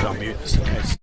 it on mute just in case.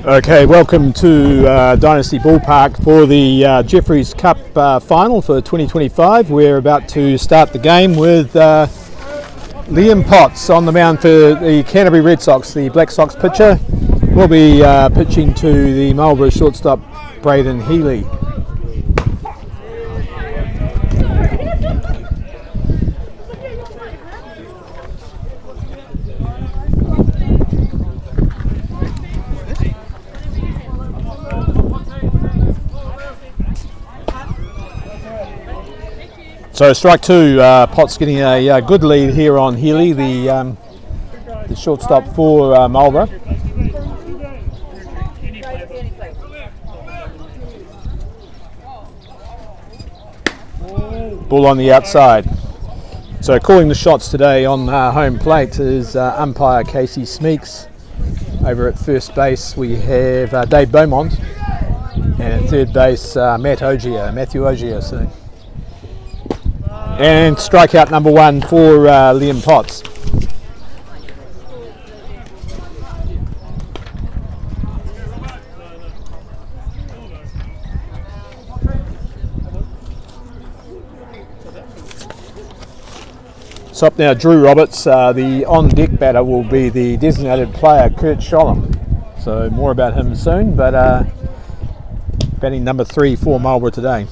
Okay, welcome to Dynasty Ballpark for the Jefferies Cup final for 2025. We're about to start the game with Liam Potts on the mound for the Canterbury Red Sox, the Black Sox pitcher. We'll be pitching to the Marlborough shortstop, Braden Healy. So strike two, Potts getting a good lead here on Healy, the shortstop for Marlborough. Ball on the outside. So calling the shots today on home plate is umpire Casey Smeeks. Over at first base we have Dave Beaumont, and at third base Matthew Ogier. So. And strikeout number one for Liam Potts. So up now, Drew Roberts. The on-deck batter will be the designated player, Kurt Scholem. So more about him soon, but batting number 3 for Marlborough today.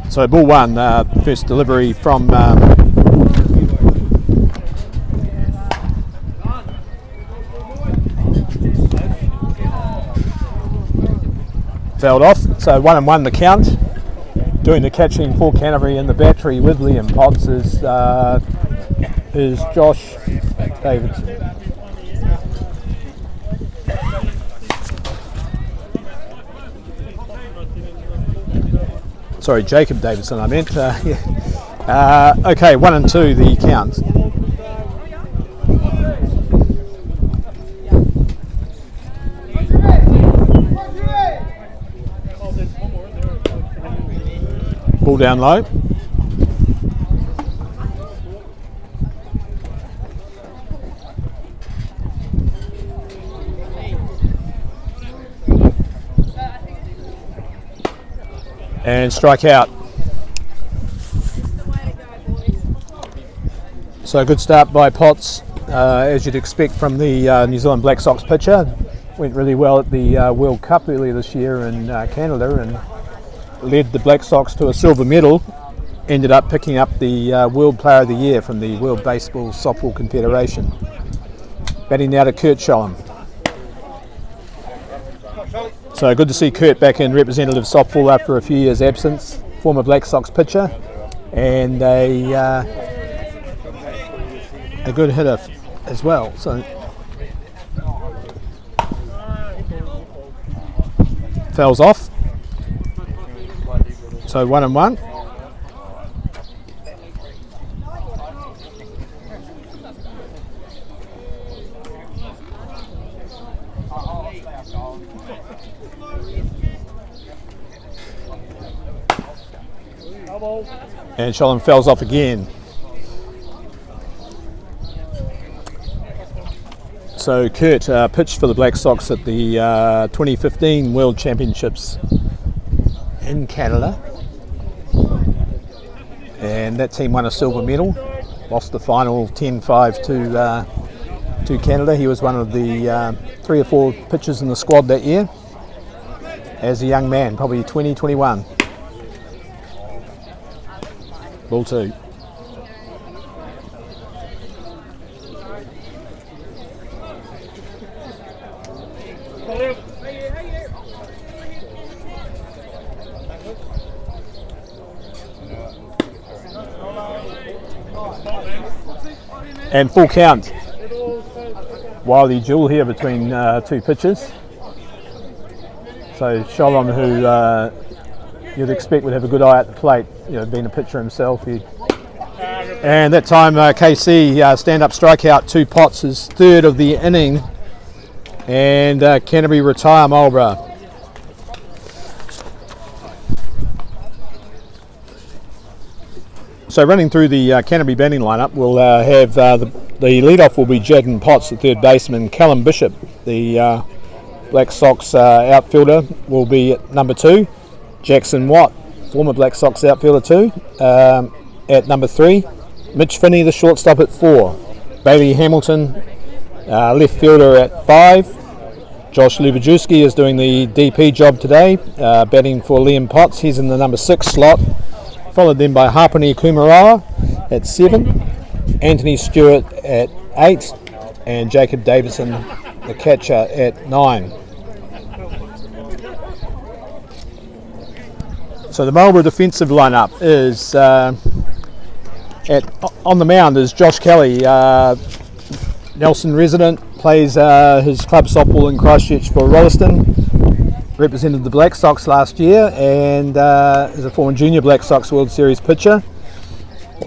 So ball one, first delivery from fouled off. So 1-1 the count. Doing the catching for Canterbury in the battery with Liam Potts is Josh Davidson. Sorry, Jacob Davidson I meant. Okay, 1 and 2 the count. Ball down low. And strike out. So a good start by Potts, as you'd expect from the New Zealand Black Sox pitcher. Went really well at the World Cup earlier this year in Canada and led the Black Sox to a silver medal. Ended up picking up the World Player of the Year from the World Baseball Softball Confederation. Batting now to Kurt Scholem. So good to see Kurt back in representative softball after a few years' absence. Former Black Sox pitcher and a good hitter as well. So fouls off. So 1 and 1. And Scholem fouls off again. So Kurt pitched for the Black Sox at the 2015 World Championships in Canada, and that team won a silver medal, lost the final 10-5 to Canada. He was one of the 3 or 4 pitchers in the squad that year as a young man, probably 20, 21. Ball 2. And full count. Wily duel here between 2 pitchers. So Sholom, who you'd expect would have a good eye at the plate, being a pitcher himself. And that time KC stand-up strikeout 2 Potts, his 3rd of the inning, and Canterbury retire Marlborough. So running through the Canterbury batting lineup, we'll have the leadoff will be Jaden Potts, the 3rd baseman. Callum Bishop, the Black Sox outfielder, will be at number 2. Jackson Watt, former Black Sox outfielder too, at number 3. Mitch Finney, the shortstop, at 4. Bailey Hamilton, left fielder, at 5. Josh Lubajewski is doing the DP job today, batting for Liam Potts. He's in the number 6 slot. Followed then by Hapani Kumarawa at 7, Anthony Stewart at 8, and Jacob Davison, the catcher, at 9. So the Marlborough defensive lineup is on the mound is Josh Kelly, Nelson resident, plays his club softball in Christchurch for Rolleston. Represented the Black Sox last year and is a former junior Black Sox World Series pitcher.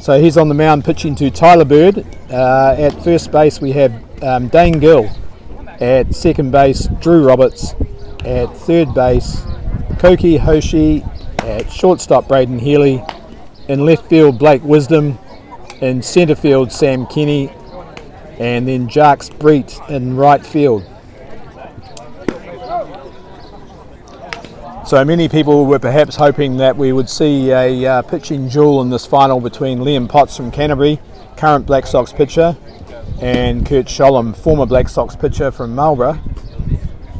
So he's on the mound pitching to Tyler Bird. At first base we have Dane Gill. At second base, Drew Roberts. At third base, Koki Hoshi. At shortstop, Braden Healy. In left field, Blake Wisdom. In centre field, Sam Kenny. And then Jarks Breet in right field. So many people were perhaps hoping that we would see a pitching duel in this final between Liam Potts from Canterbury, current Black Sox pitcher, and Kurt Sholom, former Black Sox pitcher from Marlborough.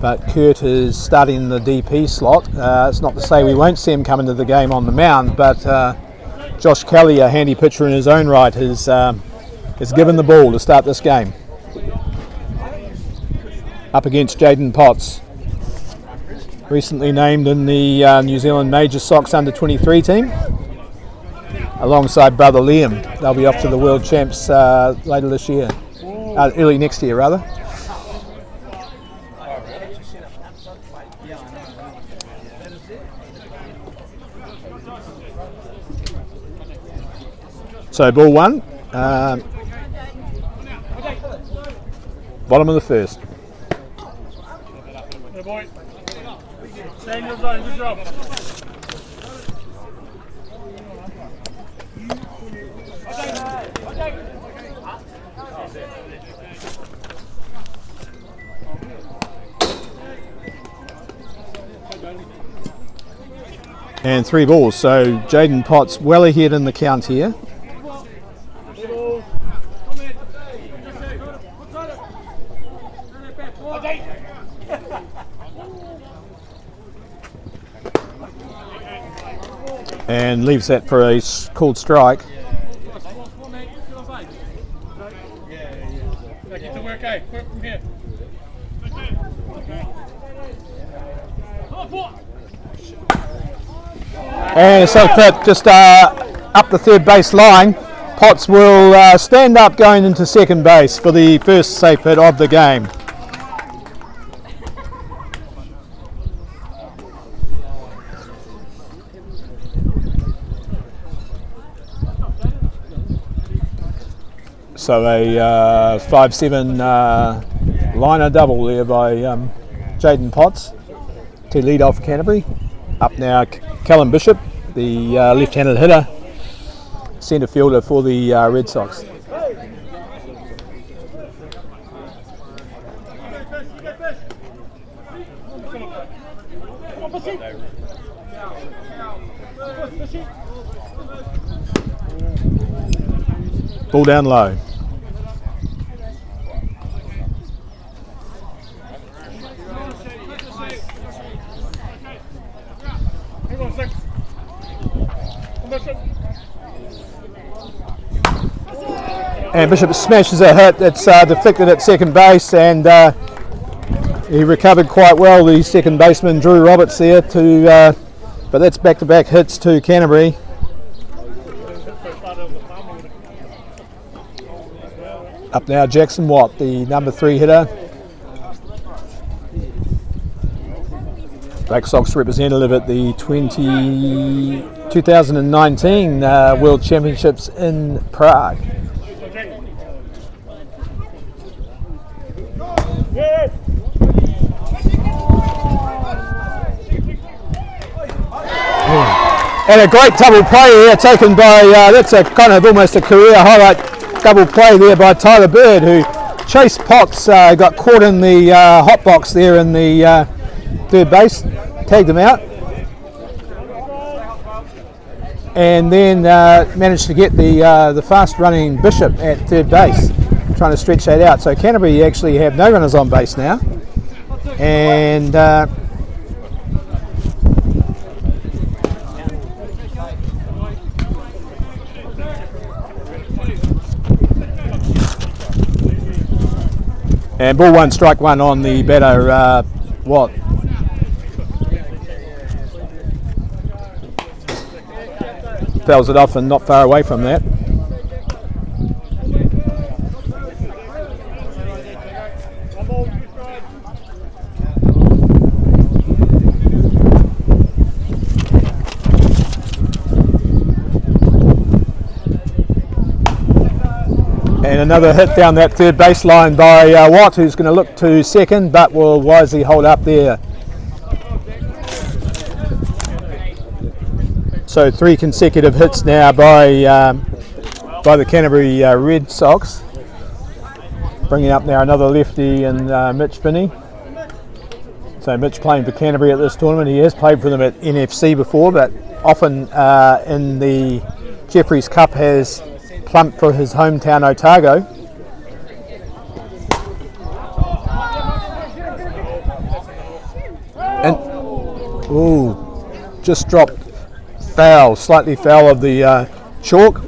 But Kurt is starting in the DP slot. It's not to say we won't see him come into the game on the mound, but Josh Kelly, a handy pitcher in his own right, has given the ball to start this game. Up against Jaden Potts, recently named in the New Zealand Major Sox under-23 team, alongside brother Liam. They'll be off to the World Champs later this year, early next year rather. So ball 1, bottom of the first. Good boy. Stay in your zone, good job. And 3 balls, so Jaden Potts well ahead in the count here. And leaves that for a called strike. Get to work, eh? Work from here. And so that just up the third base line, Potts will stand up going into second base for the first safe hit of the game. So a 5-7 liner double there by Jaden Potts to lead off Canterbury. Up now Callum Bishop, the left-handed hitter, centre fielder for the Red Sox. Ball down low. And Bishop smashes a hit. It's deflected at second base, and he recovered quite well, the second baseman Drew Roberts there. But that's back-to-back hits to Canterbury. Up now, Jackson Watt, the number 3 hitter. Black Sox representative at the 2019 World Championships in Prague. And a great double play here taken by, that's a kind of almost a career highlight double play there by Tyler Bird, who chased Potts, got caught in the hot box there in the third base, tagged him out, and then managed to get the fast running Bishop at third base, trying to stretch that out. So Canterbury actually have no runners on base now, and and ball one, strike one on the batter, Watt. Fouls it off and not far away from that. And another hit down that third baseline by Watt, who's going to look to second, but will wisely hold up there. So 3 consecutive hits now by the Canterbury Red Sox. Bringing up now another lefty and Mitch Finney. So Mitch playing for Canterbury at this tournament. He has played for them at NFC before, but often in the Jefferies Cup has plumped for his hometown Otago. And just dropped foul, slightly foul of the chalk.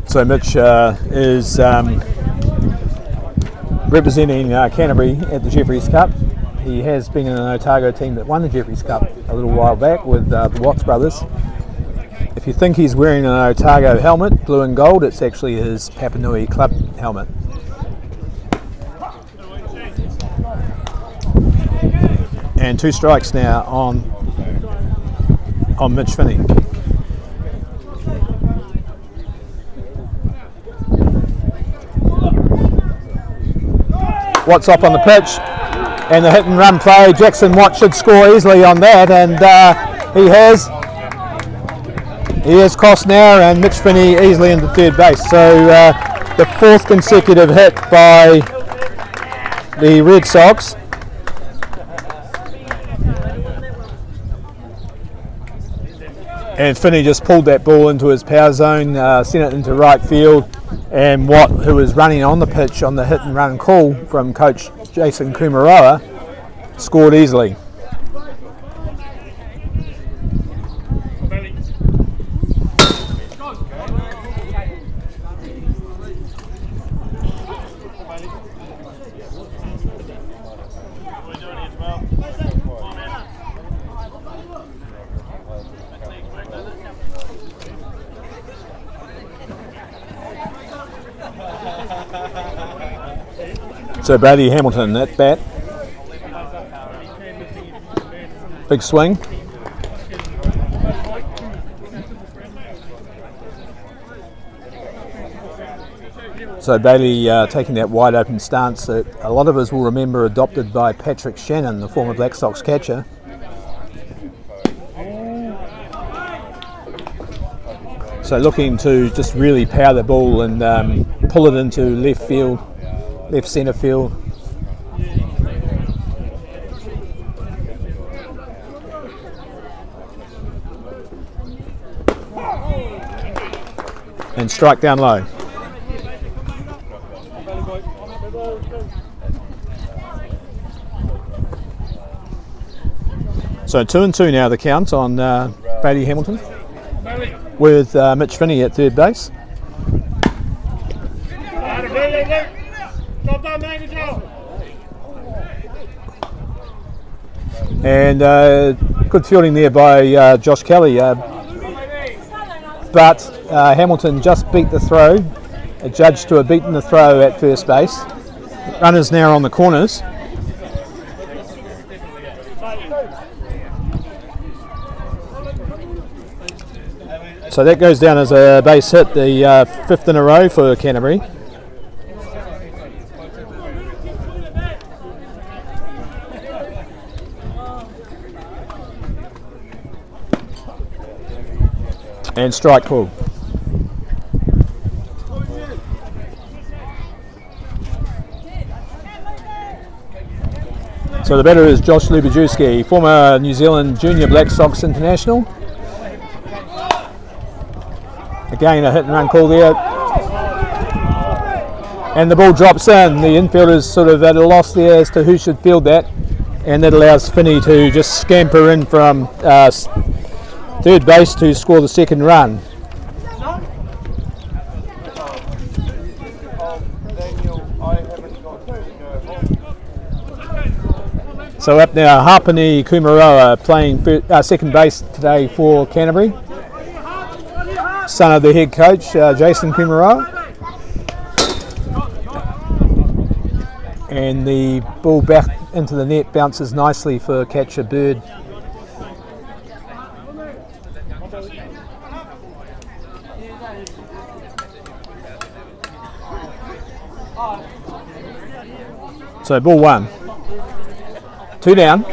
So Mitch is representing Canterbury at the Jefferies Cup. He has been in an Otago team that won the Jefferies Cup a little while back with the Watts brothers. If you think he's wearing an Otago helmet, blue and gold, it's actually his Papanui club helmet. And 2 strikes now on Mitch Finney. Watts up on the pitch, and the hit and run play. Jackson Watt should score easily on that, and he has. He has crossed now, and Mitch Finney easily into third base. So the 4th consecutive hit by the Red Sox. And Finney just pulled that ball into his power zone, sent it into right field, and Watt, who was running on the pitch on the hit and run call from coach Jason Kumaroa, scored easily. So Brady Hamilton at bat. Big swing. So Bailey taking that wide open stance that a lot of us will remember adopted by Patrick Shannon, the former Black Sox catcher. So looking to just really power the ball and pull it into left field, left centre field. And strike down low. So 2-2 now the count on Bailey Hamilton, with Mitch Finney at third base. And good fielding there by Josh Kelly, but Hamilton just beat the throw, adjudged to have beaten the throw at first base. Runners now on the corners. So that goes down as a base hit, the fifth in a row for Canterbury. And strike pulled. So the batter is Josh Lubajewski, former New Zealand Junior Black Sox international. Again, a hit and run call there. And the ball drops in. The infielder's sort of at a loss there as to who should field that. And that allows Finney to just scamper in from third base to score the second run. So up now, Hapani Kumaroa playing second base today for Canterbury. Son of the head coach, Jason Kumaroa. And the ball back into the net bounces nicely for catcher Bird. So ball one. 2 down.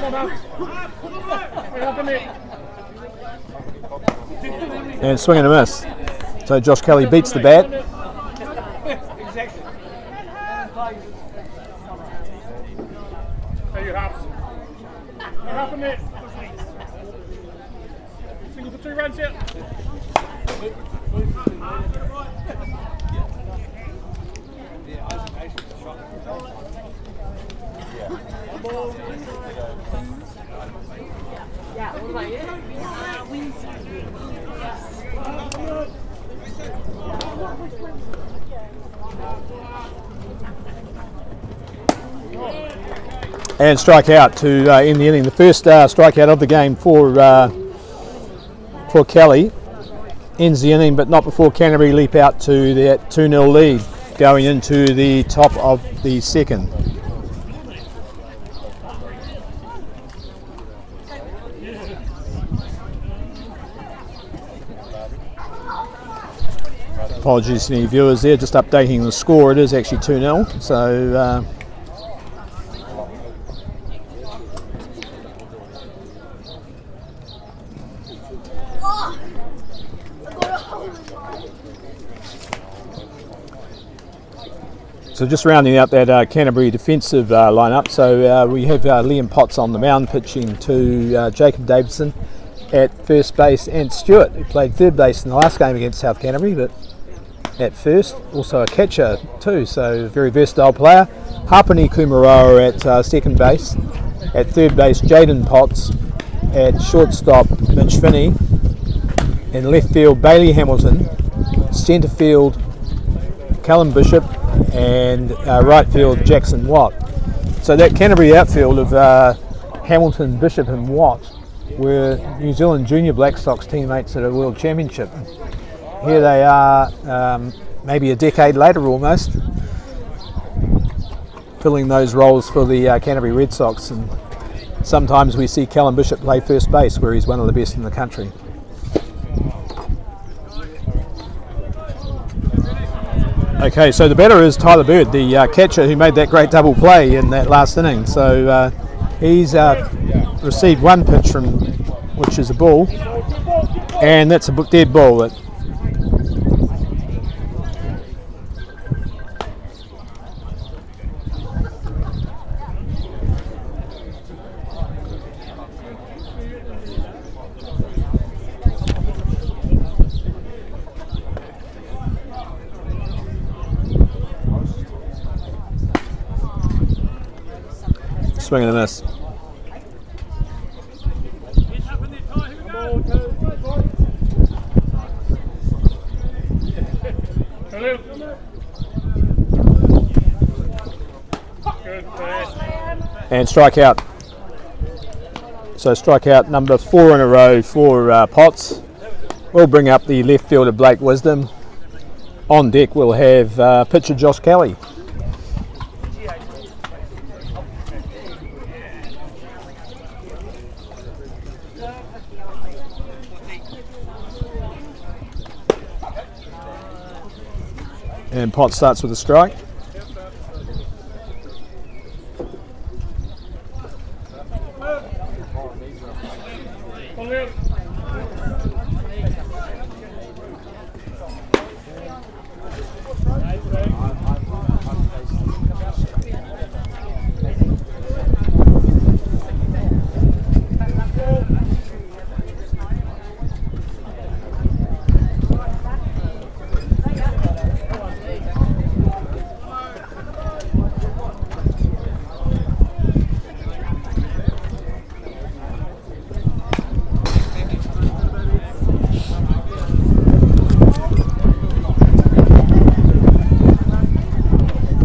And swing and a miss. So Josh Kelly beats the bat. Single for 2 runs out. And strike out to end the inning. The first strikeout of the game for Kelly ends the inning, but not before Canterbury leap out to that 2-0 lead going into the top of the second. Apologies to any viewers there, just updating the score. It is actually 2-0. So So just rounding out that Canterbury defensive lineup, so we have Liam Potts on the mound pitching to Jacob Davidson at first base, and Stewart, who played third base in the last game against South Canterbury, but at first, also a catcher too, so very versatile player. Hapani Kumaroa at second base, at third base Jaden Potts, at shortstop Mitch Finney, in left field Bailey Hamilton, centre field Callum Bishop, and right field Jackson Watt. So that Canterbury outfield of Hamilton, Bishop and Watt were New Zealand Junior Black Sox teammates at a World Championship. Here they are, maybe a decade later almost, filling those roles for the Canterbury Red Sox. And sometimes we see Callum Bishop play first base, where he's one of the best in the country. Okay, so the batter is Tyler Bird, the catcher who made that great double play in that last inning. So he's received one pitch from, which is a ball, and that's a dead ball. swing and a miss. And strikeout. So strikeout number 4 in a row for Potts. We'll bring up the left fielder Blake Wisdom. On deck we'll have pitcher Josh Kelly. And Potts starts with a strike.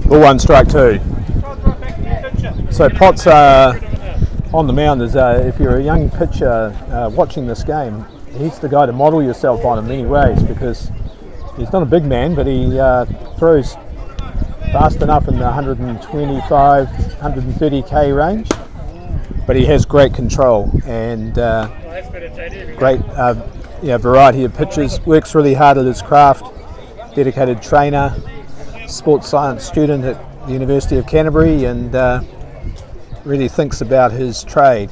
Ball 1, strike 2. So Potts on the mound is, if you're a young pitcher watching this game, he's the guy to model yourself on in many ways, because he's not a big man, but he throws fast enough in the 125, 130k range. But he has great control and great variety of pitches. Works really hard at his craft. Dedicated trainer. Sports science student at the University of Canterbury, and really thinks about his trade.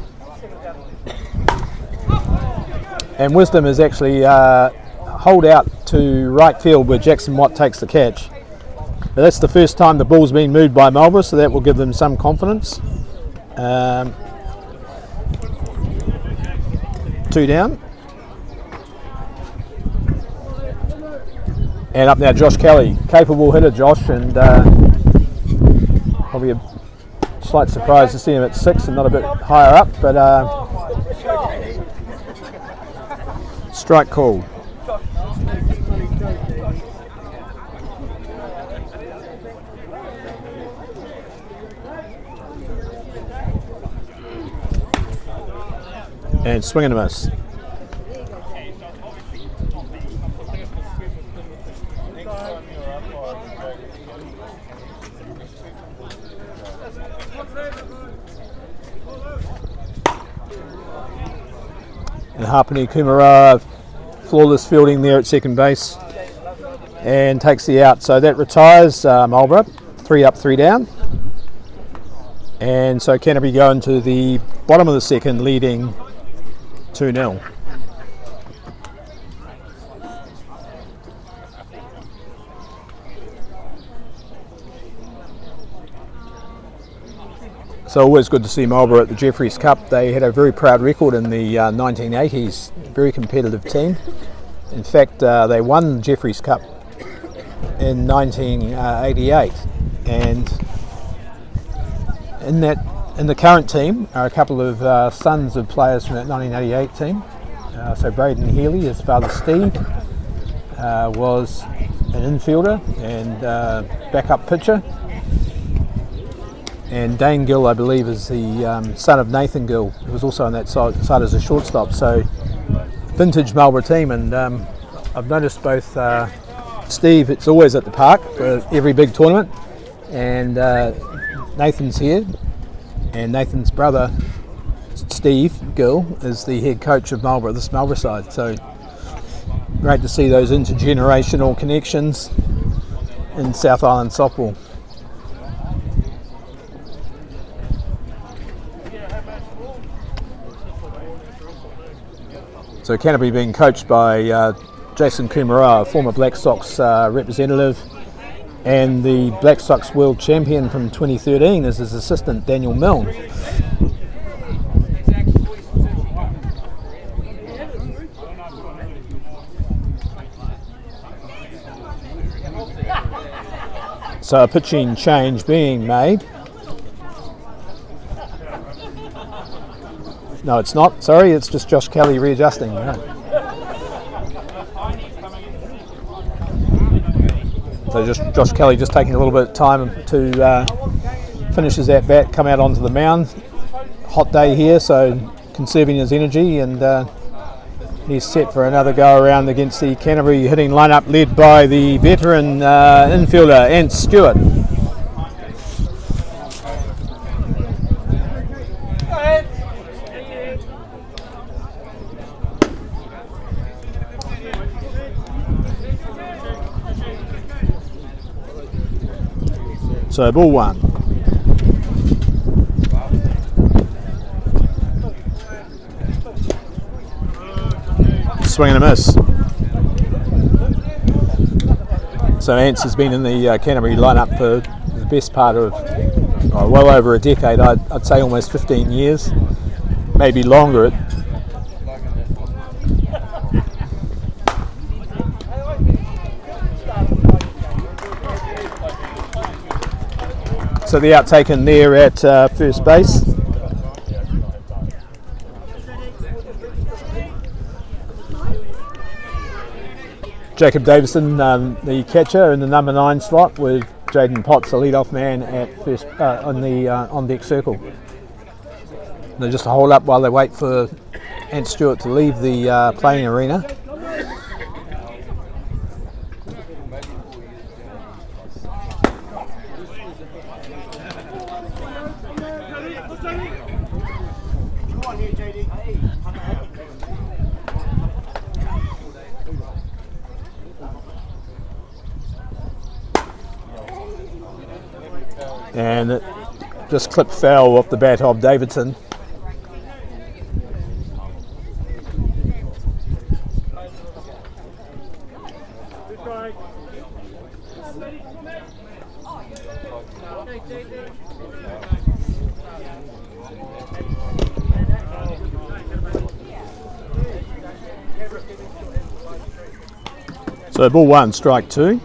And Wisdom is actually hold out to right field where Jackson Watt takes the catch. But that's the first time the ball's been moved by Marlborough, so that will give them some confidence. 2 down. And up now Josh Kelly, capable hitter Josh, and probably a slight surprise to see him at 6 and not a bit higher up, but strike called. And swing and a miss. And Hapani Kumara, flawless fielding there at second base, and takes the out. So that retires Marlborough, 3 up, 3 down. And so Canterbury go into the bottom of the second, leading 2-0. So always good to see Marlborough at the Jefferies Cup. They had a very proud record in the 1980s, very competitive team. In fact, they won the Jefferies Cup in 1988, and in the current team are a couple of sons of players from that 1988 team. So Braden Healy, his father Steve, was an infielder and backup pitcher. And Dane Gill, I believe, is the son of Nathan Gill, who was also on that side as a shortstop. So vintage Marlborough team, and I've noticed both Steve, it's always at the park for every big tournament, and Nathan's here, and Nathan's brother Steve Gill is the head coach of Marlborough, this Marlborough side. So great to see those intergenerational connections in South Island softball. So Canterbury being coached by Jason Kumara, a former Black Sox representative, and the Black Sox world champion from 2013 is his assistant, Daniel Milne. So a pitching change being made. No, it's not. Sorry, it's just Josh Kelly readjusting. Right. So just Josh Kelly just taking a little bit of time to finish his at-bat, come out onto the mound. Hot day here, so conserving his energy, and he's set for another go around against the Canterbury hitting lineup led by the veteran infielder Ant Stewart. So ball one. Swing and a miss. So Ants has been in the Canterbury lineup for the best part of well over a decade. I'd say almost 15 years, maybe longer. So the out taken there at first base. Jacob Davison, the catcher, in the number 9 slot, with Jaden Potts, the lead-off man, at first on the on-deck circle. They're just hold up while they wait for Ant Stewart to leave the playing arena. And it just clipped foul off the bat of Davidson. So ball one, strike two.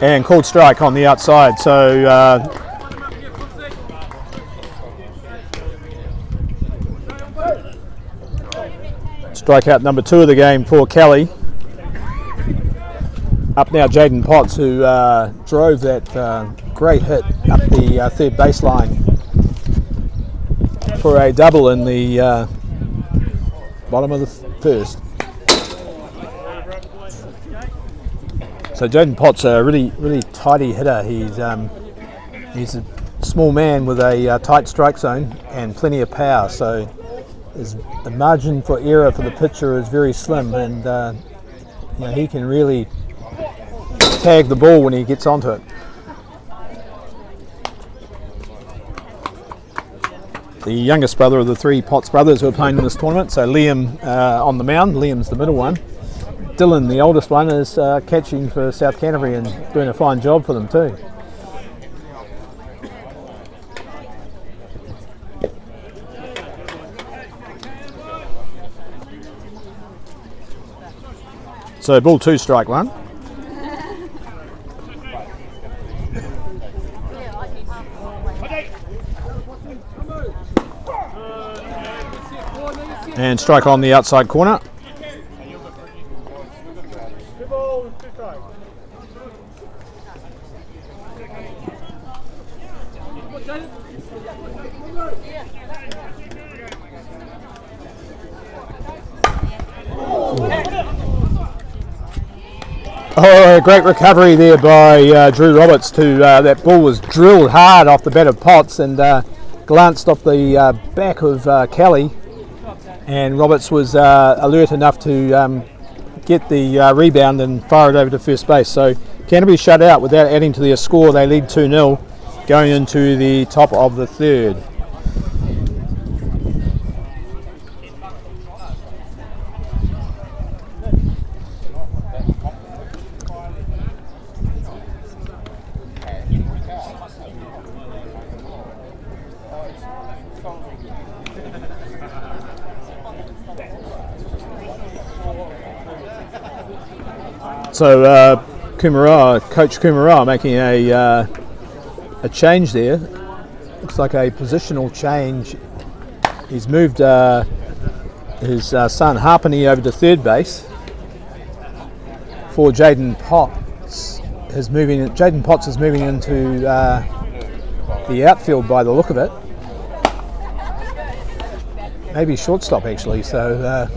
And called strike on the outside, so strikeout number 2 of the game for Kelly. Up now Jaden Potts, who drove that great hit up the third baseline for a double in the bottom of the first. So Jaden Potts, a really tidy hitter. He's a small man with a tight strike zone and plenty of power. So the margin for error for the pitcher is very slim, and he can really tag the ball when he gets onto it. The youngest brother of the 3 Potts brothers who are playing in this tournament. So Liam on the mound. Liam's the middle one. Dylan, the oldest one, is catching for South Canterbury and doing a fine job for them too. So ball 2, strike 1. And strike on the outside corner. Oh, great recovery there by Drew Roberts. That ball was drilled hard off the bat of Potts and glanced off the back of Kelly, and Roberts was alert enough to get the rebound and fire it over to first base. So Canterbury shut out without adding to their score. They lead 2-0 going into the top of the third. So Coach Kumara making a change there. Looks like a positional change. He's moved his son Harpenny over to third base for Jaden Potts. Jaden Potts is moving into the outfield by the look of it. Maybe shortstop actually. So.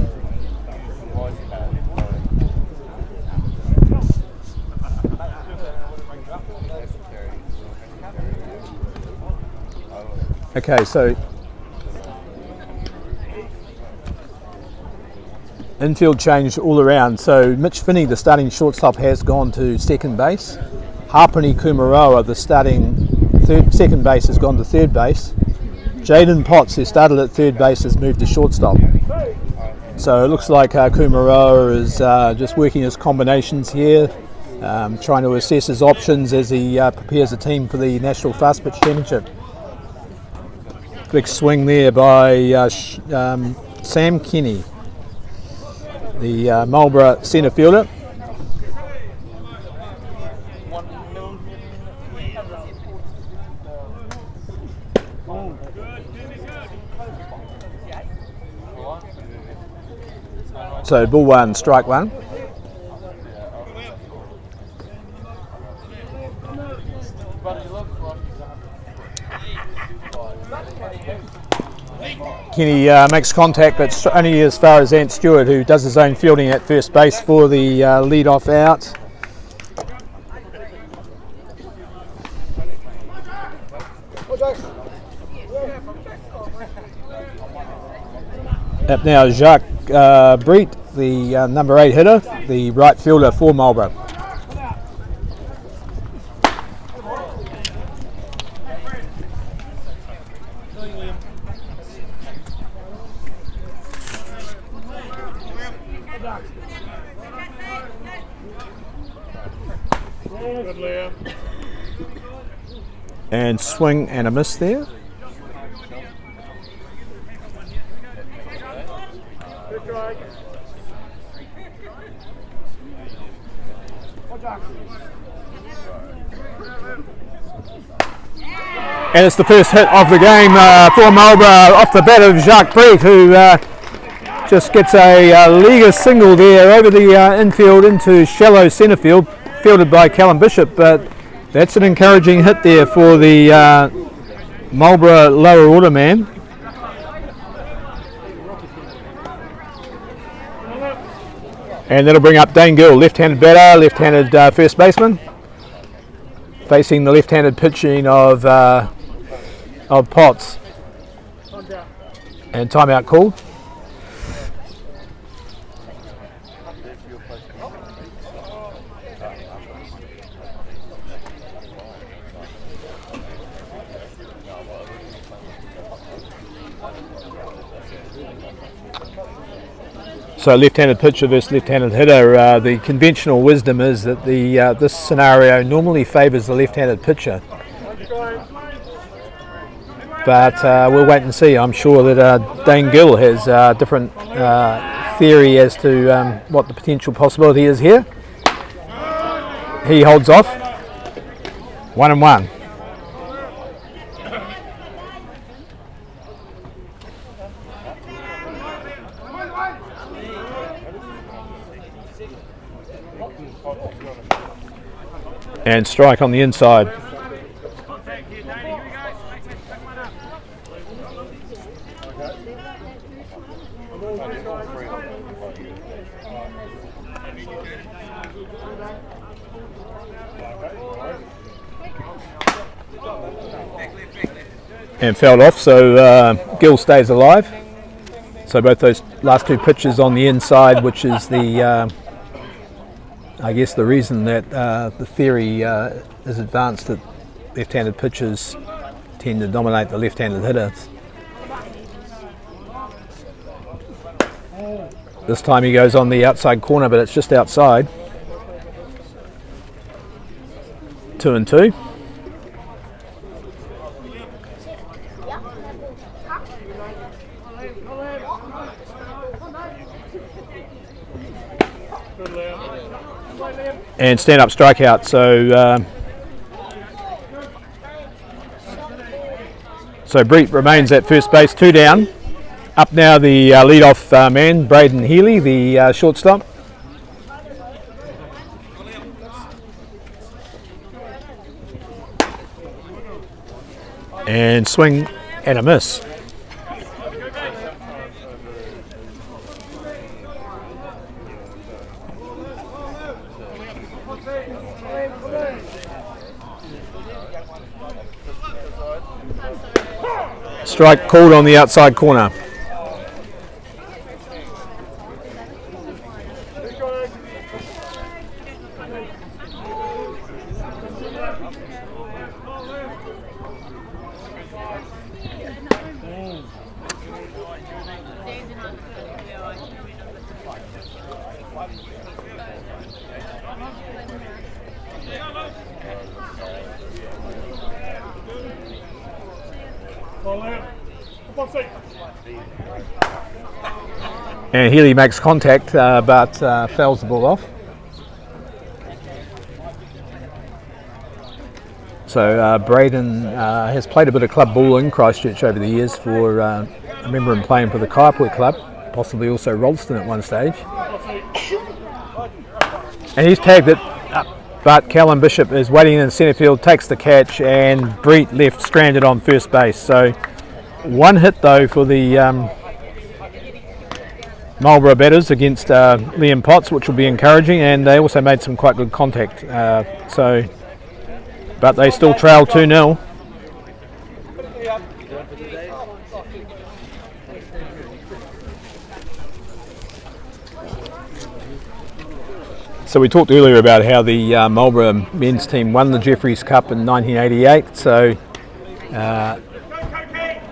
Okay, so infield change all around. So Mitch Finney, the starting shortstop, has gone to second base. Harpenny Kumaroa, the starting second base, has gone to third base. Jaden Potts, who started at third base, has moved to shortstop. So it looks like Kumaroa is just working his combinations here, trying to assess his options as he prepares the team for the National Fast Pitch Championship. Big swing there by Sam Kenny, the Marlborough centre fielder. So ball one, strike one. Kenny makes contact, but only as far as Ant Stewart, who does his own fielding at first base for the lead-off out. Up now Jacques Breet, the number 8 hitter, the right fielder for Marlborough. And swing and a miss there. And it's the first hit of the game for Marlborough off the bat of Jacques Breet, who just gets a leaguer single there over the infield into shallow centre field, fielded by Callum Bishop, but that's an encouraging hit there for the Marlborough lower order man. And that'll bring up Dane Gill, left-handed batter, left-handed first baseman, facing the left-handed pitching of Potts. And timeout called. So left-handed pitcher versus left-handed hitter. The conventional wisdom is that this scenario normally favours the left-handed pitcher. But we'll wait and see. I'm sure that Dane Gill has a different theory as to what the potential possibility is here. He holds off. 1-1. And strike on the inside. And fouled off, so Gill stays alive. So both those last two pitches on the inside, which is the I guess the reason that the theory is advanced that left-handed pitchers tend to dominate the left-handed hitters. This time he goes on the outside corner, but it's just outside. 2-2. And stand-up strikeout. So Brett remains at first base, 2 down. Up now the lead-off man, Braden Healy, the shortstop. And swing and a miss. Strike called on the outside corner. And Healy makes contact but fouls the ball off. So Braden has played a bit of club ball in Christchurch over the years for, I remember him playing for the Kaiapoi club, possibly also Rollston at one stage. And he's tagged it up, but Callum Bishop is waiting in centre field, takes the catch, and Brett left stranded on first base. So one hit though for the Marlborough batters against Liam Potts, which will be encouraging, and they also made some quite good contact. But they still trail 2-0. So we talked earlier about how the Marlborough men's team won the Jefferies Cup in 1988. So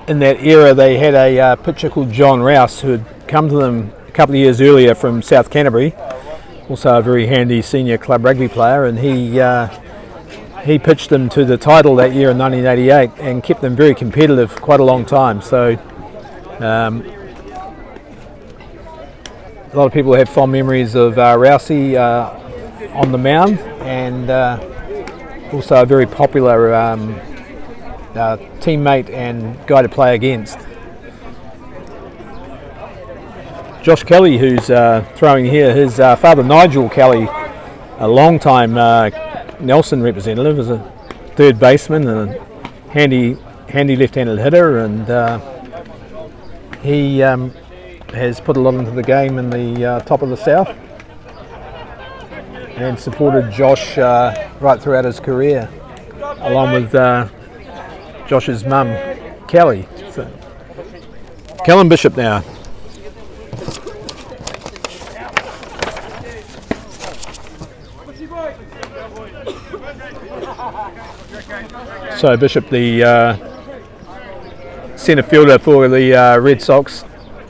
in that era they had a pitcher called John Rouse who had come to them a couple of years earlier from South Canterbury, also a very handy senior club rugby player, and he pitched them to the title that year in 1988 and kept them very competitive quite a long time. So a lot of people have fond memories of Rousey on the mound, and also a very popular teammate and guy to play against. Josh Kelly, who's throwing here, his father Nigel Kelly, a long time Nelson representative, is a third baseman and a handy left-handed hitter, and he has put a lot into the game in the top of the South and supported Josh right throughout his career, along with Josh's mum, Kelly. So, Callum Bishop now. So Bishop, the centre fielder for the Red Sox,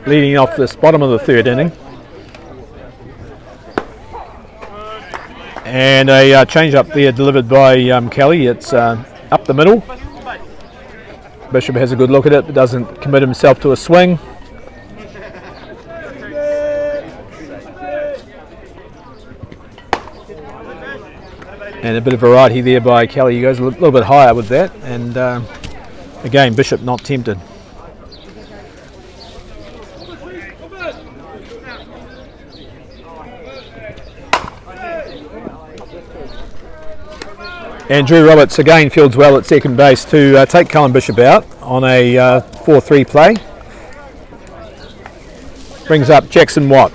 leading off this bottom of the third inning. And a change up there delivered by Kelly. It's up the middle. Bishop has a good look at it, but doesn't commit himself to a swing. And a bit of variety there by Kelly. He goes a little bit higher with that, and again Bishop not tempted. And Drew Roberts again fields well at second base to take Callum Bishop out on a 4-3 play. Brings up Jackson Watt.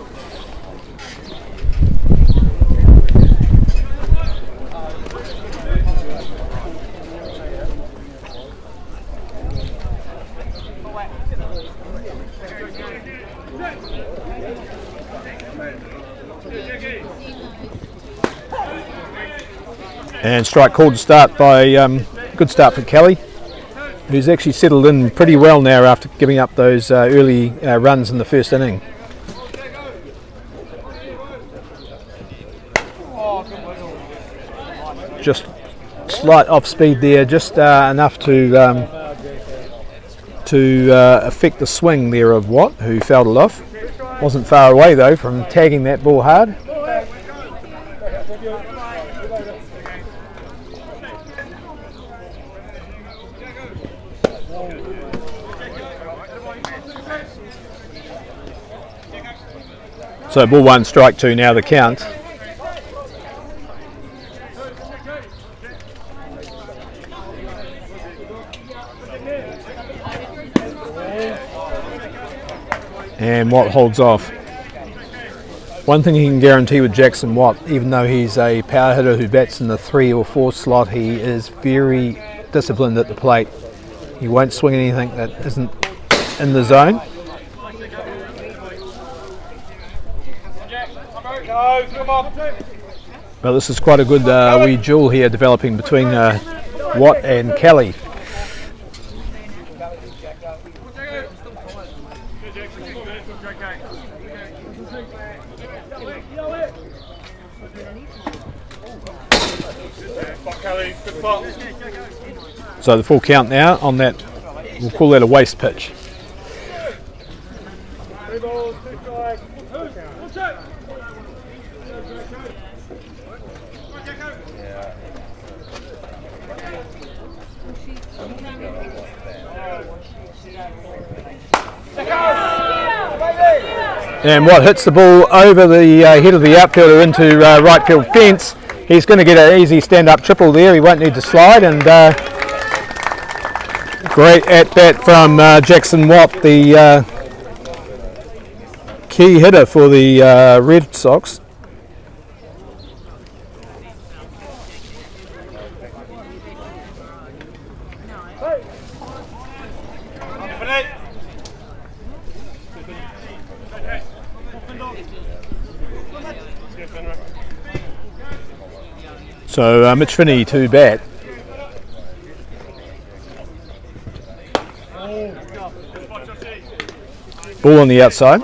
And strike called to start by, good start for Kelly, who's actually settled in pretty well now after giving up those early runs in the first inning. Just slight off speed there, just enough to to affect the swing there of Watt, who fouled it off. Wasn't far away though from tagging that ball hard. So ball 1, strike 2 now the count. And Watt holds off. One thing he can guarantee with Jackson Watt, even though he's a power hitter who bats in the 3 or 4 slot, he is very disciplined at the plate. He won't swing anything that isn't in the zone. But this is quite a good wee duel here developing between Watt and Kelly. So the full count now on that, we'll call that a waste pitch. And Watt hits the ball over the head of the outfielder into right field fence. He's going to get an easy stand-up triple there. He won't need to slide. And great at-bat from Jackson Watt, the key hitter for the Red Sox. So Mitch Finney to bat. Ball on the outside.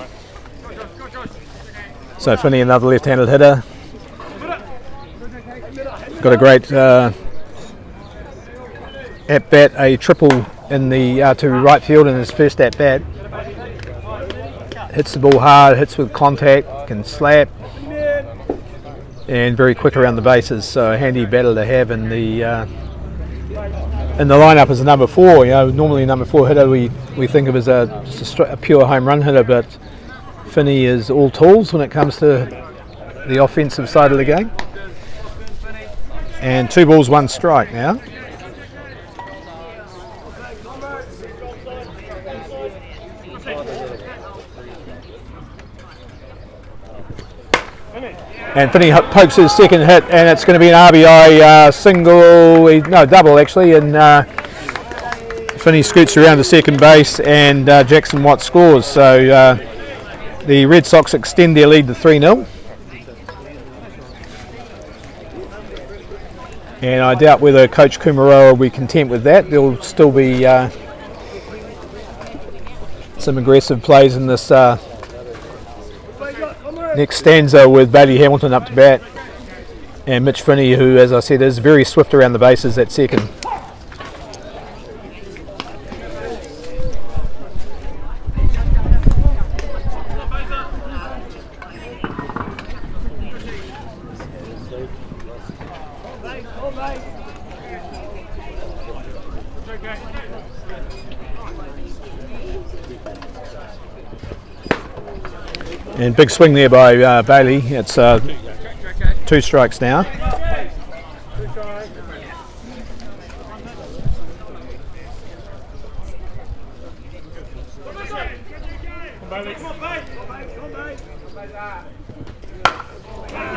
So Finney, another left-handed hitter. Got a great at-bat, a triple in the to right field in his first at-bat. Hits the ball hard, hits with contact, can slap, and very quick around the bases. So a handy batter to have in the lineup as a number 4. You know, normally a number 4 hitter we think of as just a pure home run hitter, but Finney is all tools when it comes to the offensive side of the game. And 2 balls, 1 strike now. And Finney pokes his second hit, and it's going to be an RBI double actually, and Finney scoots around to second base, and Jackson Watt scores. So the Red Sox extend their lead to 3-0. And I doubt whether Coach Kumaroa will be content with that. There'll still be some aggressive plays in this next stanza with Bailey Hamilton up to bat, and Mitch Finney, who, as I said, is very swift around the bases at second. And big swing there by Bailey. It's 2 strikes now.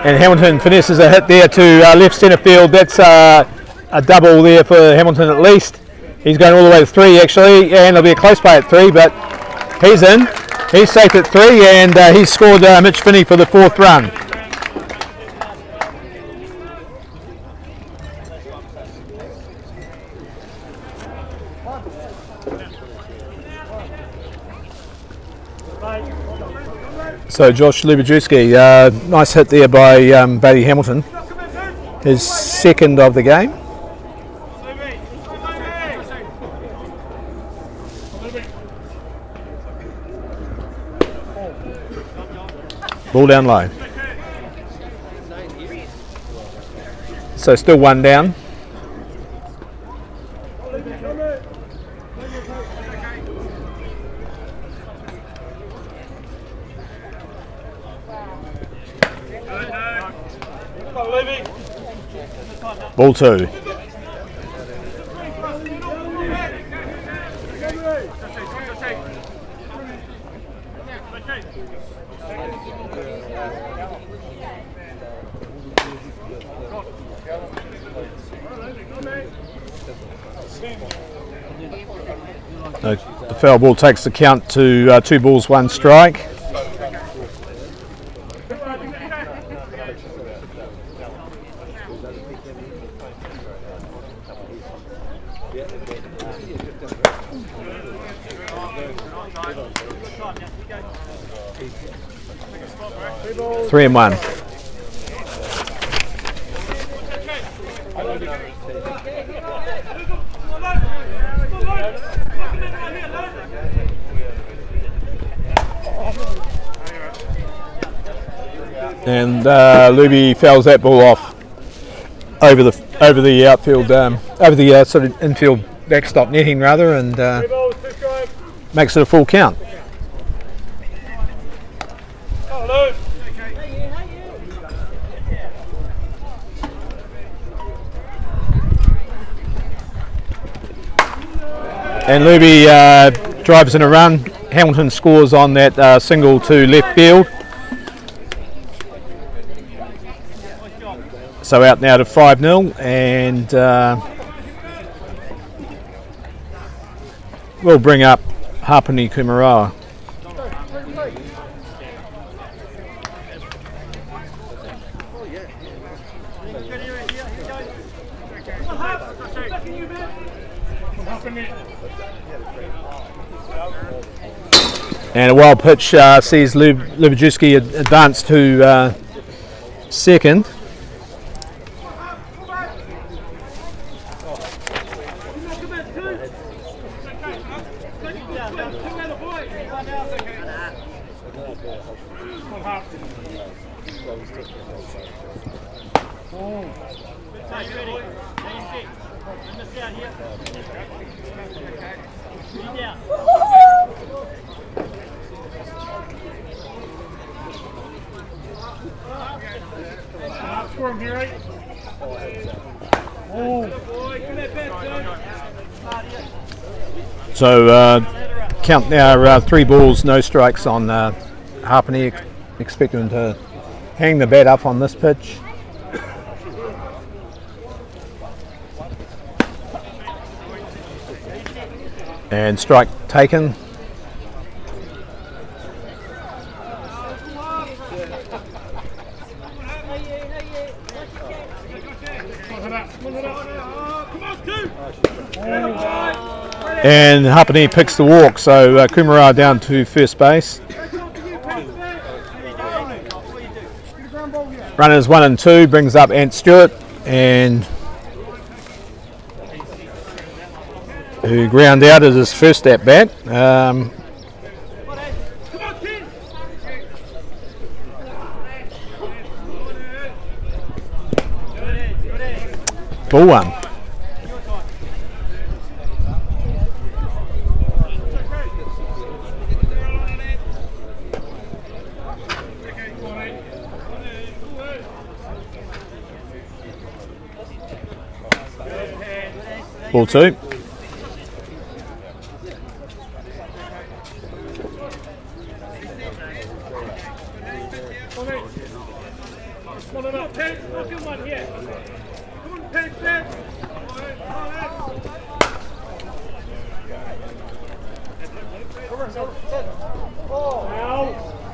And Hamilton finesses a hit there to left centre field. That's a double there for Hamilton at least. He's going all the way to 3 actually, and it'll be a close play at 3, but he's in. He's safe at 3, and he's scored Mitch Finney for the 4th run. So Josh Lubajewski, nice hit there by Bailey Hamilton, his 2nd of the game. Ball down low. So still one down. Ball 2. The foul ball takes the count to 2 balls, 1 strike. Three and 1. And Luby fouls that ball off over the outfield, over the sort of infield backstop netting rather, and makes it a full count. And Luby drives in a run. Hamilton scores on that single to left field. So out now to 5-0, and we'll bring up Hapani Kumarawa. And a wild pitch sees Lubajewski advance to second. So count now 3 balls, no strikes on Hapani. Expect him to hang the bat up on this pitch. And strike taken. And Hapani picks the walk, so Kumara down to first base. Runners 1 and 2 brings up Ant Stewart, and who ground out as his first at bat. Ball 1. Ball 2.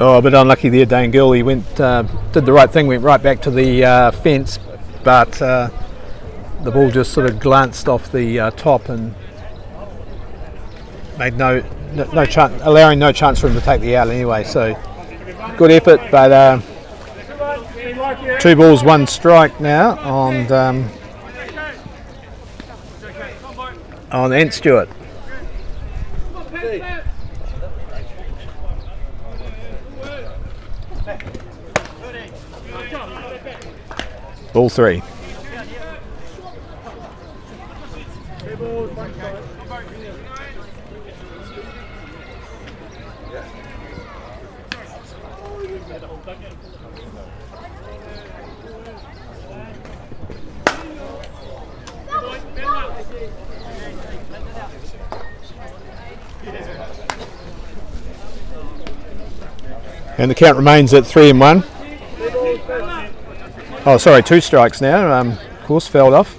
Oh, a bit unlucky there, Dane Gill. He went, did the right thing, went right back to the fence, but the ball just sort of glanced off the top and made no chance, allowing no chance for him to take the out anyway. So good effort, but 2 balls, 1 strike now on Ant Stewart. Ball 3. And the count remains at 3-1. Oh, sorry, 2 strikes now. Of course, fouled off.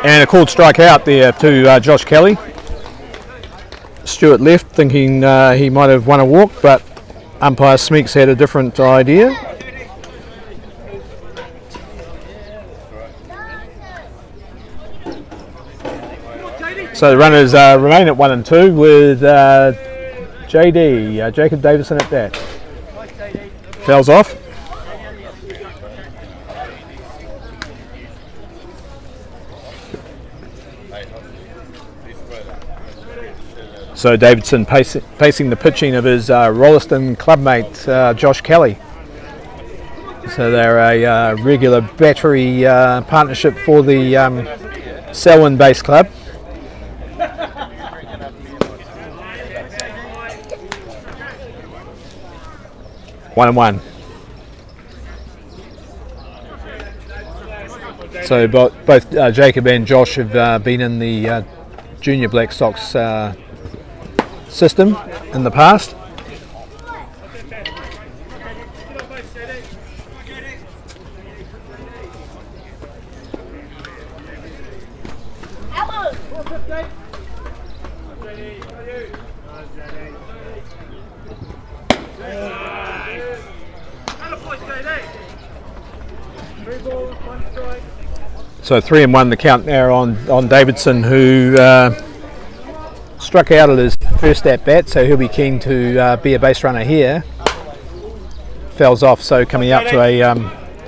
And a called strike out there to Josh Kelly. Stewart left thinking he might have won a walk, but umpire Smeeks had a different idea. So the runners remain at 1 and 2 with JD, Jacob Davison at bat. Fouls off. So Davidson pacing the pitching of his Rolleston clubmate Josh Kelly. So they're a regular battery partnership for the Selwyn-based club. One and 1. So both Jacob and Josh have been in the junior Black Sox system in the past. So 3-1 the count now on Davidson, who struck out at his first at bat, so he'll be keen to be a base runner here. Fouls off, so coming out to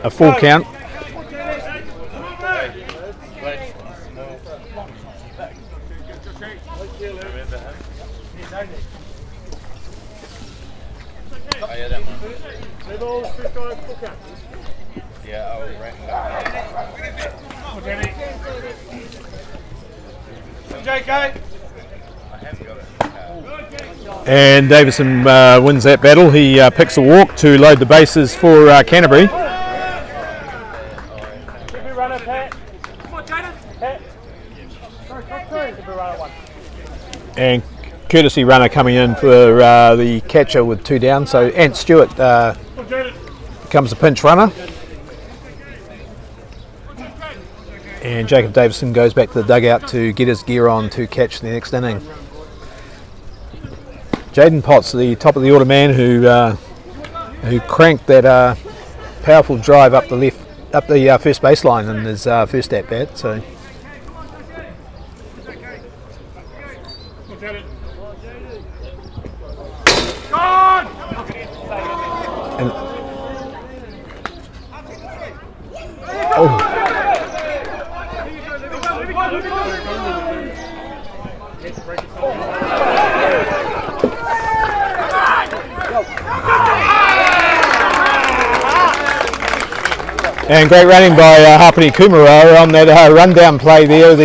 a full count. And Davison wins that battle. He picks a walk to load the bases for Canterbury. And courtesy runner coming in for the catcher with 2 down. So Ant Stewart becomes a pinch runner. And Jacob Davison goes back to the dugout to get his gear on to catch the next inning. Jaden Potts, the top of the order man, who cranked that powerful drive up the first baseline in his first at bat. So. And, oh. And great running by Hapani Kumara on that rundown play there.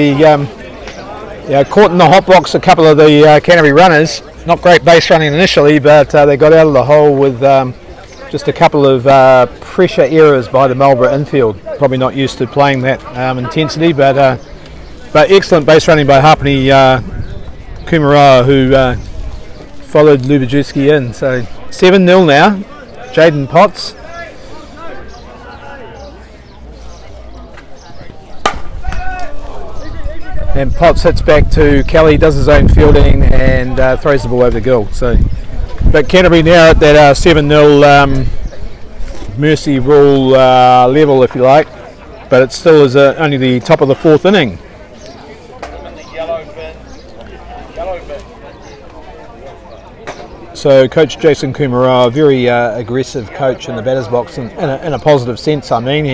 Caught in the hot box a couple of the Canterbury runners. Not great base running initially, but they got out of the hole with just a couple of pressure errors by the Marlborough infield. Probably not used to playing that intensity, but excellent base running by Hapani Kumara, who followed Lubajewski in. So 7-0 now. Jaden Potts. And Potts hits back to Kelly, does his own fielding and throws the ball over the gill. So, but Canterbury now at that 7-0 mercy rule level, if you like. But it still is only the top of the 4th inning. So Coach Jason Kumara, very aggressive coach in the batter's box, in a positive sense. I mean,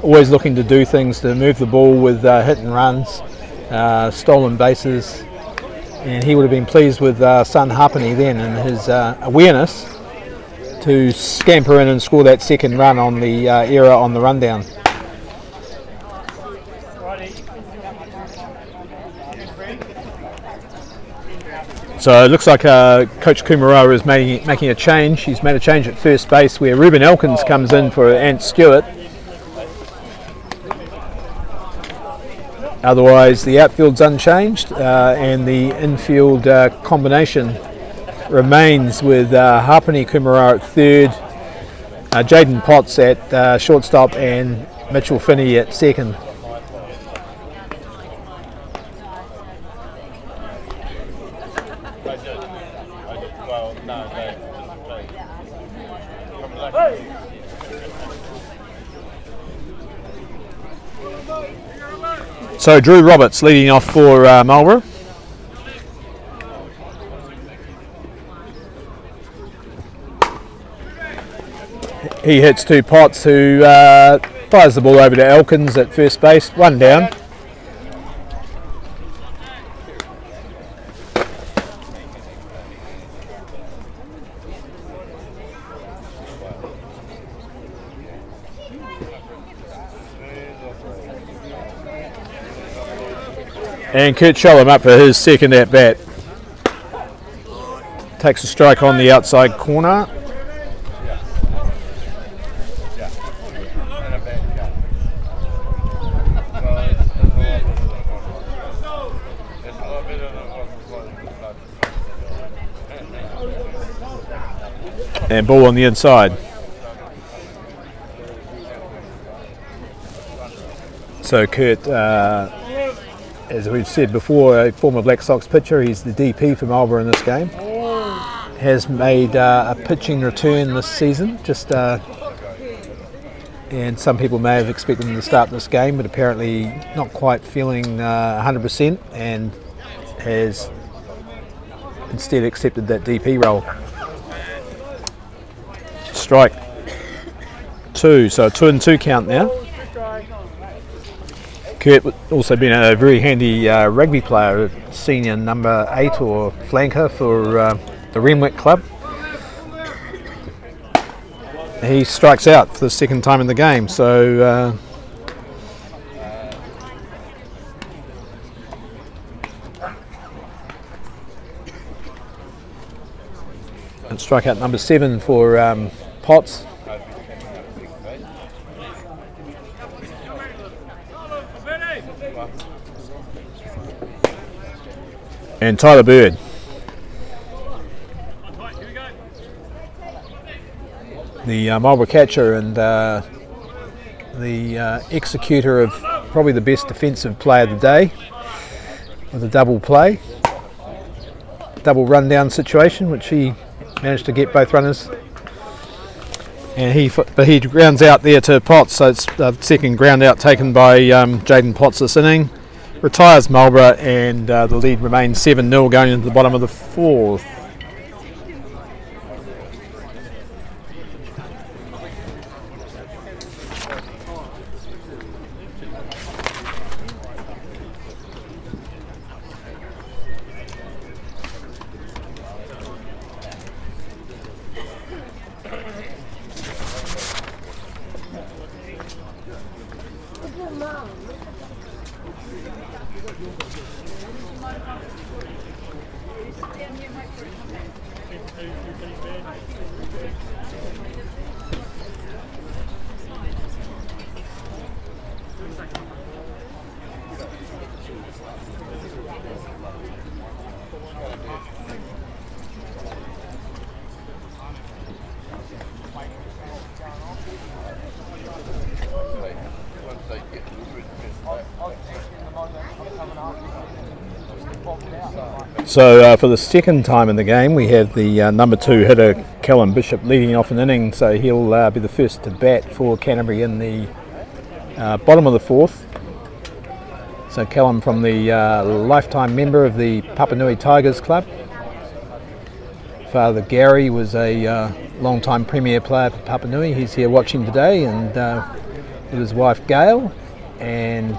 always looking to do things to move the ball with hit and runs, stolen bases, and he would have been pleased with son Hapani then and his awareness to scamper in and score that second run on the error on the rundown. So it looks like Coach Kumarawa is making a change. He's made a change at first base where Ruben Elkins comes in for Ant Stewart. Otherwise the outfield's unchanged and the infield combination remains with Hapani Kumarawa at third, Jaden Potts at shortstop and Mitchell Finney at second. So Drew Roberts leading off for Marlborough. He hits to Potts, who fires the ball over to Elkins at first base, one down. And Kurt Sholem up for his second at bat. Takes a strike on the outside corner. And ball on the inside. So Kurt, as we've said before, a former Black Sox pitcher, he's the DP for Marlborough in this game. Has made a pitching return this season, and some people may have expected him to start this game, but apparently not quite feeling 100% and has instead accepted that DP role. Strike 2, so a 2-2 count now. Kurt also been a very handy rugby player, senior number 8 or flanker for the Renwick club. He strikes out for the second time in the game, so and strikeout number 7 for Potts. And Tyler Bird. The Marlborough catcher and the executor of probably the best defensive play of the day with a double play. Double rundown situation, which he managed to get both runners. And he grounds out there to Potts, so it's the second ground out taken by Jaden Potts this inning. Retires Marlborough, and the lead remains 7-0 going into the bottom of the fourth. So for the second time in the game, we have the number 2 hitter, Callum Bishop, leading off an inning. So he'll be the first to bat for Canterbury in the bottom of the fourth. So Callum, from the lifetime member of the Papanui Tigers Club. Father Gary was a long-time premier player for Papanui. He's here watching today, and with his wife Gail and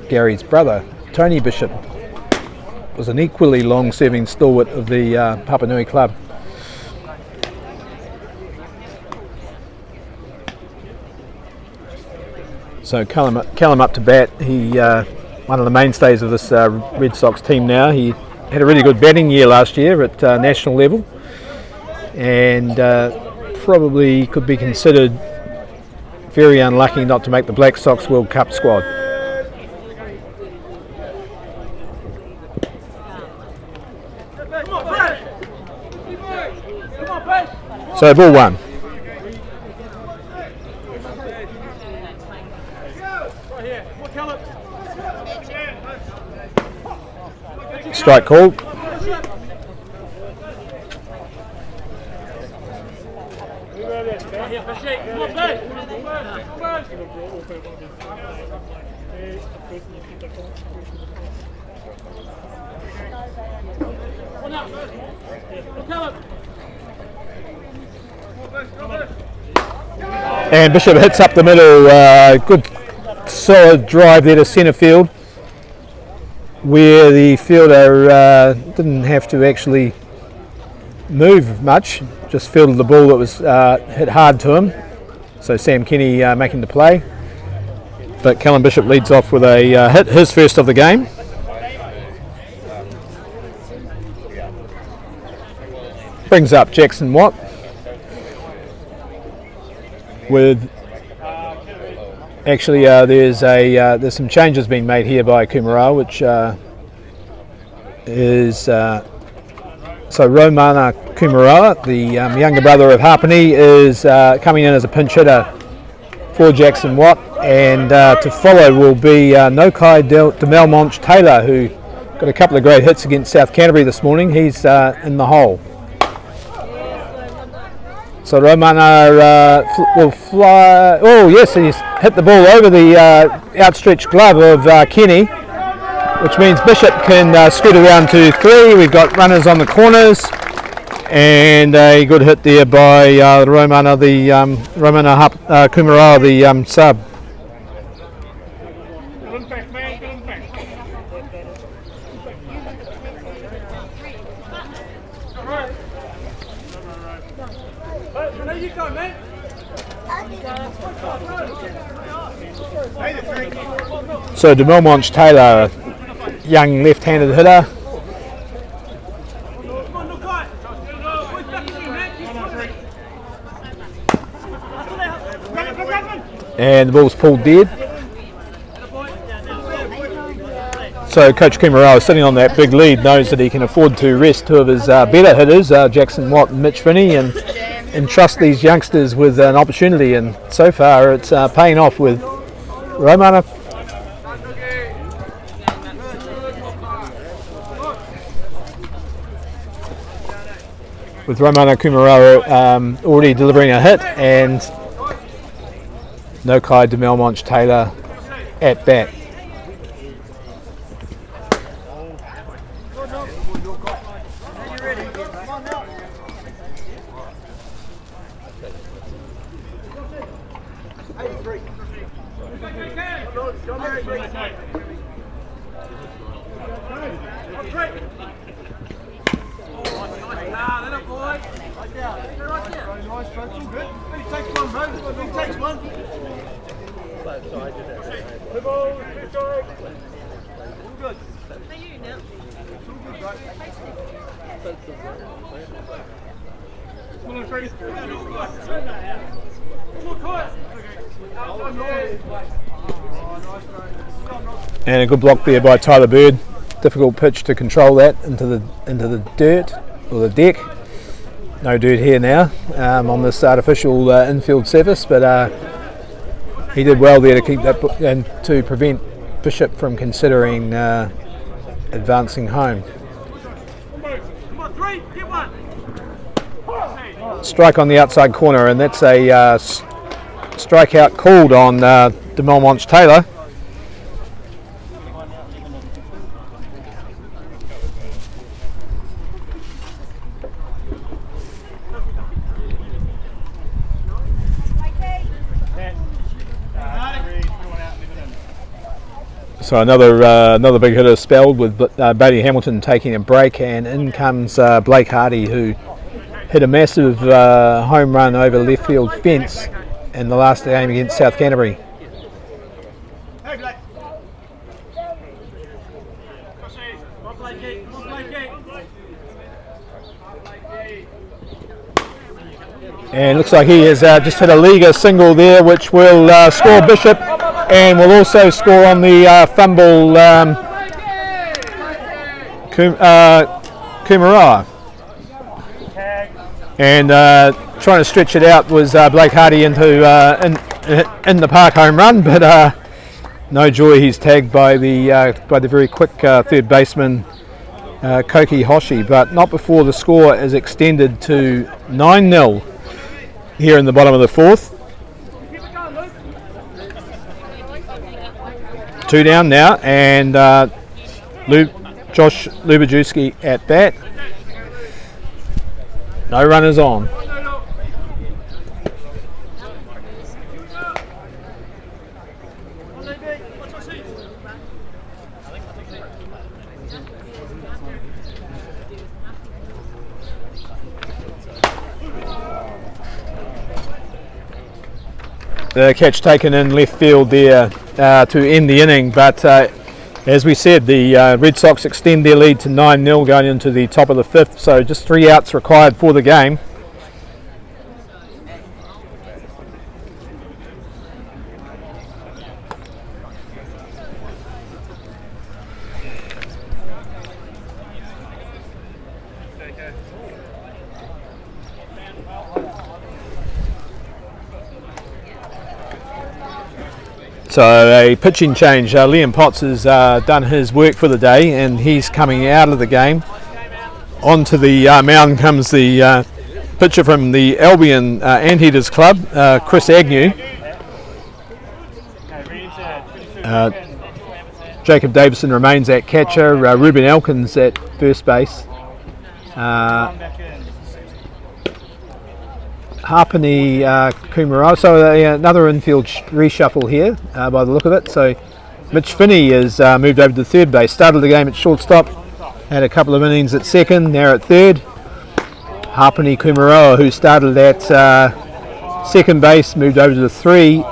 Gary's brother Tony Bishop was an equally long-serving stalwart of the Papua Nui club. So Callum up to bat. He one of the mainstays of this Red Sox team now. He had a really good batting year last year at national level, and probably could be considered very unlucky not to make the Black Sox World Cup squad. So ball one. Strike called. And Bishop hits up the middle. Good solid drive there to centre field, where the fielder didn't have to actually move much, just fielded the ball that was hit hard to him. So Sam Kenny making the play, but Callum Bishop leads off with a hit, his first of the game. Brings up Jackson Watt with actually there's some changes being made here by Kumara, which is so Romana Kumara, the younger brother of Hapani, is coming in as a pinch hitter for Jackson Watt, and to follow will be Nokai Demelmonch Taylor, who got a couple of great hits against South Canterbury this morning. He's in the hole. So Romana will fly. Oh yes, he's hit the ball over the outstretched glove of Kenny, which means Bishop can scoot around to three. We've got runners on the corners, and a good hit there by Romana Kumara, the sub. So Demelmonch Taylor, young left-handed hitter. And the ball's pulled dead. So Coach Kumara, sitting on that big lead, knows that he can afford to rest two of his better hitters, Jackson Watt and Mitch Finney, and trust these youngsters with an opportunity. And so far it's paying off with Romana. With Romana Kumara already delivering a hit, and Nokai Demelmonch Taylor at bat. And a good block there by Tyler Bird. Difficult pitch to control that into the dirt or the deck. No dirt here now on this artificial infield surface, but he did well there to keep that and to prevent Bishop from considering advancing home. Strike on the outside corner, and that's a strikeout called on Demelmonch Taylor. So another big hitter spelled with Bailey Hamilton taking a break, and in comes Blake Hardy, who hit a massive home run over left field fence in the last game against South Canterbury. And looks like he has just hit a leaguer single there, which will score Bishop, and will also score on the fumble Kumara. And trying to stretch it out was Blake Hardy into in the park home run, but no joy. He's tagged by the very quick third baseman Koki Hoshi, but not before the score is extended to 9-0 here in the bottom of the fourth. 2 down now, and Josh Lubajewski at bat. No runners on. The catch taken in left field there to end the inning, but as we said, the Red Sox extend their lead to 9-0 going into the top of the fifth, so just 3 outs required for the game. So a pitching change. Liam Potts has done his work for the day, and he's coming out of the game. Onto the mound comes the pitcher from the Albion Anteaters Club, Chris Agnew. Jacob Davison remains at catcher, Ruben Elkins at first base. Harpany Kumara, so another infield reshuffle here by the look of it. So Mitch Finney has moved over to third base, started the game at shortstop, had a couple of innings at second, now at third. Harpany Kumara, who started at second base, moved over to the 3.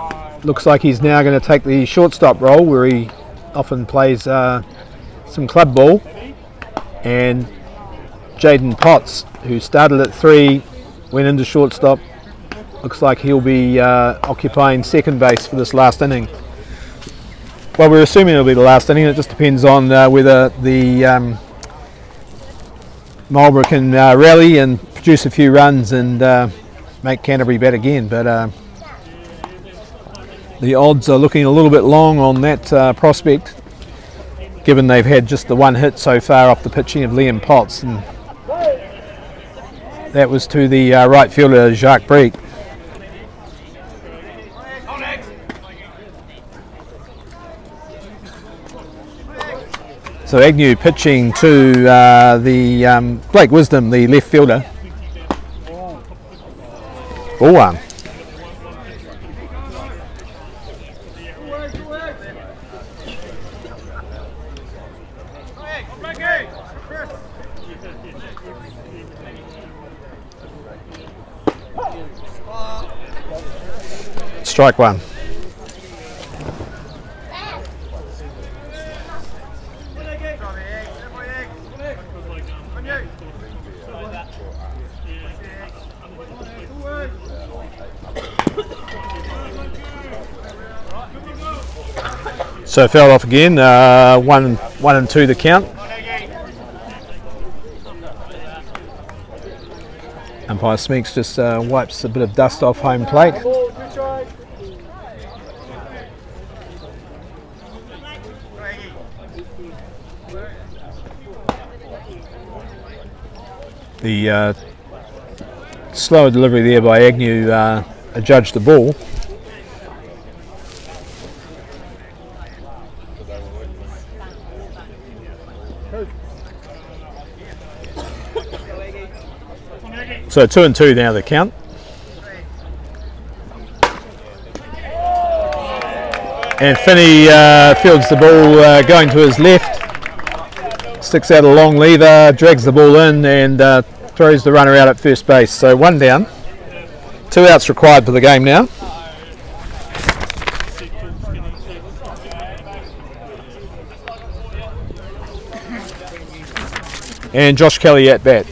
Looks like he's now going to take the shortstop role where he often plays some club ball. And Jaden Potts, who started at 3, went into shortstop. Looks like he'll be occupying second base for this last inning. Well, we're assuming it'll be the last inning. It just depends on whether the Marlborough can rally and produce a few runs and make Canterbury bat again. But the odds are looking a little bit long on that prospect, given they've had just the one hit so far off the pitching of Liam Potts. And that was to the right fielder, Jacques Breek. So Agnew pitching to the Blake Wisdom, the left fielder. Ball one. Strike one. So fell off again. 1 and 2 the count. Umpire Smeeks just wipes a bit of dust off home plate. The slower delivery there by Agnew adjudged the ball. So 2 and 2 now the count. And Finney fields the ball going to his left, sticks out a long lever, drags the ball in and throws the runner out at first base. So 1 down, 2 outs required for the game now. And Josh Kelly at bat.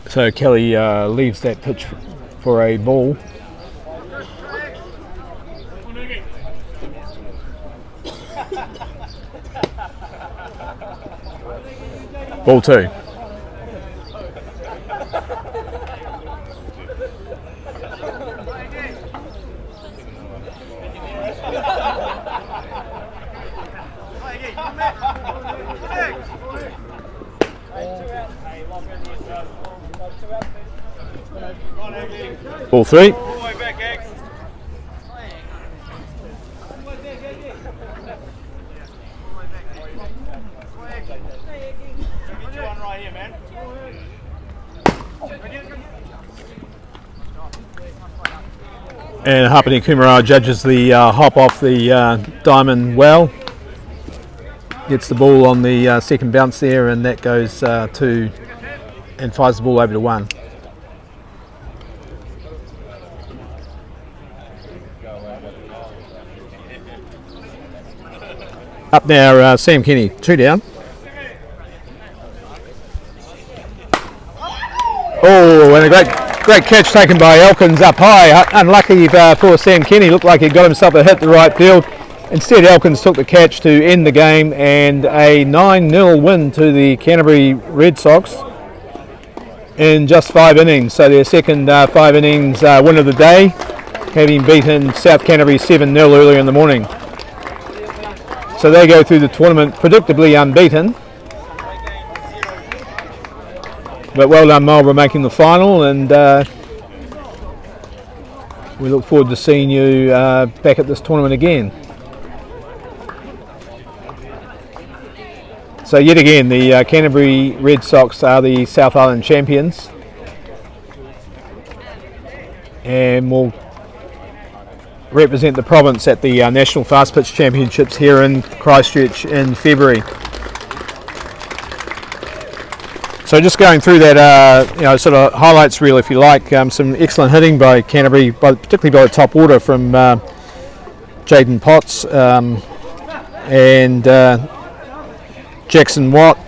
So Kelly leaves that pitch for a ball. Ball 2. Ball 3. And Hapani Kumara judges the hop off the diamond well. Gets the ball on the second bounce there, and that goes to and fires the ball over to 1. Up now, Sam Kenny, 2 down. Oh, and a great catch taken by Elkins up high. Unlucky for Sam Kenny, looked like he got himself a hit to right field. Instead, Elkins took the catch to end the game, and a 9-0 win to the Canterbury Red Sox in just 5 innings. So their second 5 innings win of the day, having beaten South Canterbury 7-0 earlier in the morning. So they go through the tournament predictably unbeaten. But well done Marlborough making the final, and we look forward to seeing you back at this tournament again. So yet again, the Canterbury Red Sox are the South Island champions, and will represent the province at the National Fast Pitch Championships here in Christchurch in February. So just going through that, sort of highlights reel, if you like. Some excellent hitting by Canterbury, particularly by the top order from Jaden Potts and Jackson Watt,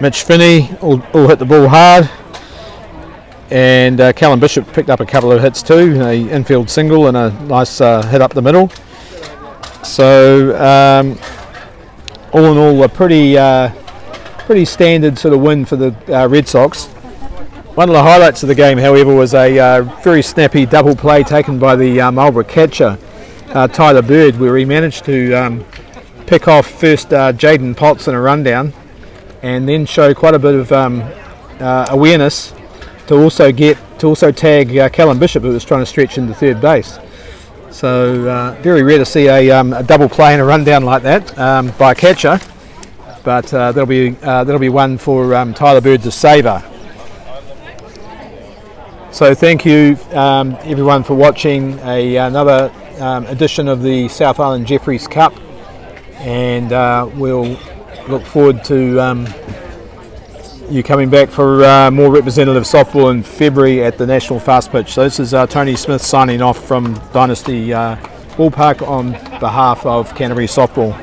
Mitch Finney, all hit the ball hard. And Callum Bishop picked up a couple of hits too, an infield single and a nice hit up the middle. So all in all, a pretty standard sort of win for the Red Sox. One of the highlights of the game, however, was a very snappy double play taken by the Marlborough catcher, Tyler Bird, where he managed to pick off first Jaden Potts in a rundown, and then show quite a bit of awareness to also tag Callum Bishop, who was trying to stretch into third base. So very rare to see a double play in a rundown like that by a catcher, but that'll be one for Tyler Bird to savour. So thank you everyone for watching another edition of the South Island Jefferies Cup, and we'll look forward to you coming back for more representative softball in February at the National Fast Pitch. So this is Tony Smith signing off from Dynasty Ballpark on behalf of Canterbury Softball.